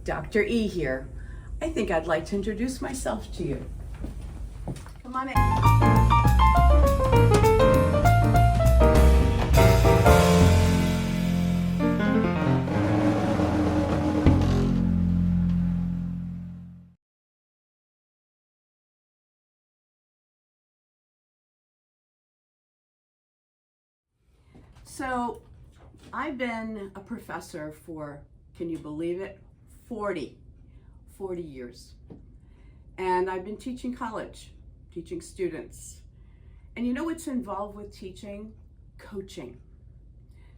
Dr. E here. I think I'd like to introduce myself to you. Come on in. So, I've been a professor for, can you believe it, 40 years. And I've been teaching college, teaching students. And you know what's involved with teaching? Coaching.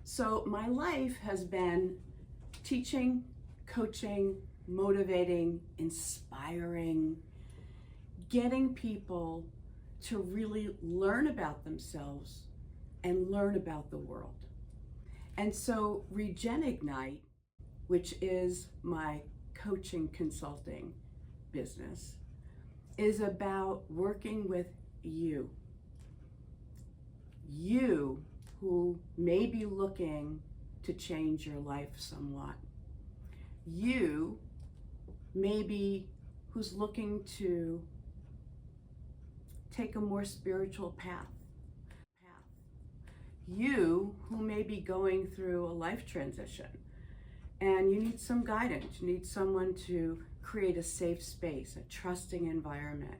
So my life has been teaching, coaching, motivating, inspiring, getting people to really learn about themselves and learn about the world. And so Regenignite, which is my coaching consulting business, is about working with you. You who may be looking to change your life somewhat. You maybe who's looking to take a more spiritual path. You who may be going through a life transition and you need some guidance. You need someone to create a safe space, a trusting environment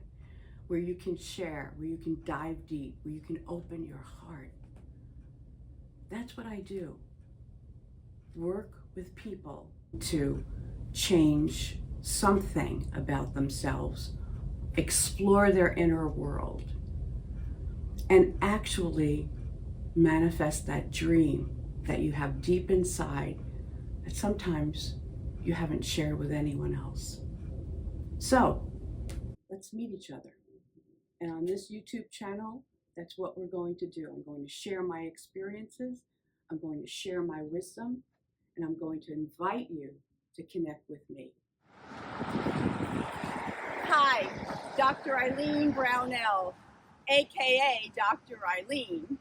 where you can share, where you can dive deep, where you can open your heart. That's what I do. Work with people to change something about themselves, explore their inner world, and actually manifest that dream that you have deep inside that sometimes you haven't shared with anyone else. So let's meet each other. And on this YouTube channel, that's what we're going to do. I'm going to share my experiences, I'm going to share my wisdom, and I'm going to invite you to connect with me. Hi, Dr. Eileen Brownell, AKA Dr. Eileen.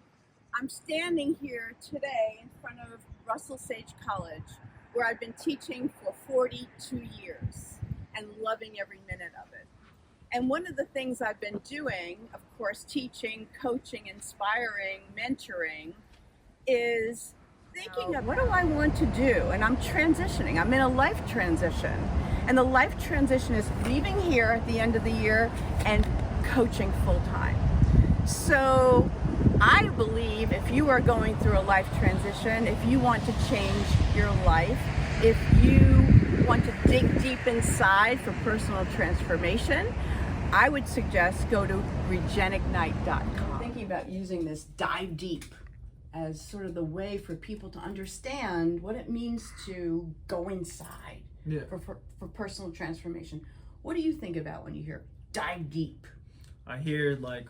I'm standing here today in front of Russell Sage College, where I've been teaching for 42 years and loving every minute of it. And one of the things I've been doing, of course, teaching, coaching, inspiring, mentoring, is thinking of what do I want to do? And I'm transitioning. I'm in a life transition. And the life transition is leaving here at the end of the year and coaching full time. So I believe if you are going through a life transition, if you want to change your life, if you want to dig deep inside for personal transformation, I would suggest go to Regenignite.com. Thinking about using this dive deep as sort of the way for people to understand what it means to go inside for personal transformation. What do you think about when you hear dive deep? I hear, like,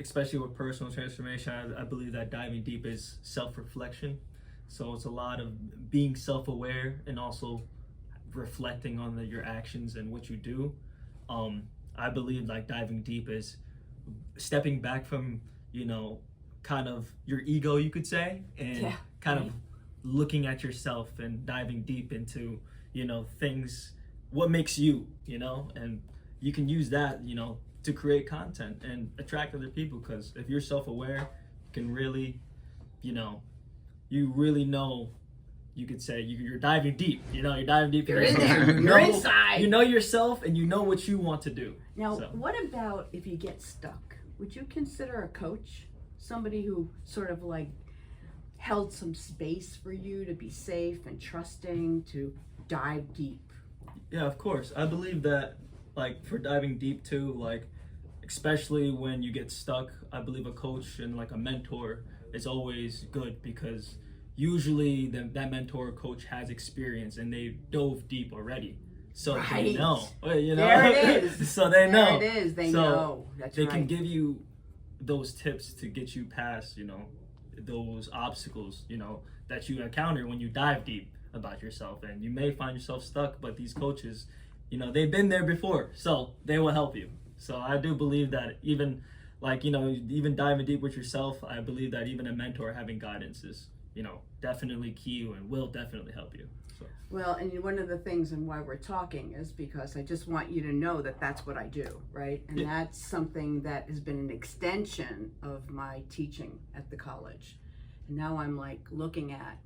especially with personal transformation, I believe that diving deep is self-reflection. So it's a lot of being self-aware and also reflecting on your actions and what you do. I believe like diving deep is stepping back from, kind of your ego, you could say, and of looking at yourself and diving deep into, things, what makes you, and you can use that, to create content and attract other people, because if you're self-aware, you can really, you really know, you could say you're diving deep, you're diving deep. You're in there, you're inside. You know yourself and you know what you want to do. Now, what about if you get stuck? Would you consider a coach somebody who sort of like held some space for you to be safe and trusting to dive deep? Yeah, of course. I believe that, like, for diving deep too, like, especially when you get stuck, I believe a coach and like a mentor is always good, because usually that mentor or coach has experience and they dove deep already. So they know, There it is. So they know. There it is. They so know. That's they right. can give you those tips to get you past, those obstacles, that you encounter when you dive deep about yourself. And you may find yourself stuck, but these coaches, they've been there before, so they will help you. So I do believe that even, like, even diving deep with yourself, I believe that even a mentor having guidance is definitely key and will definitely help you. So. Well, and one of the things and why we're talking is because I just want you to know that that's what I do, right? And that's something that has been an extension of my teaching at the college. And now I'm like looking at,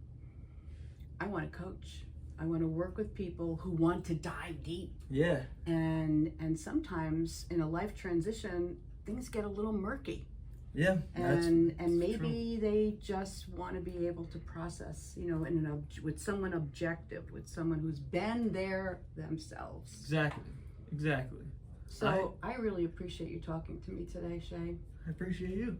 I want to coach. I want to work with people who want to dive deep. Yeah. And sometimes in a life transition, things get a little murky. Yeah. And maybe they just want to be able to process, with someone objective, with someone who's been there themselves. Exactly. So I really appreciate you talking to me today, Shay. I appreciate you.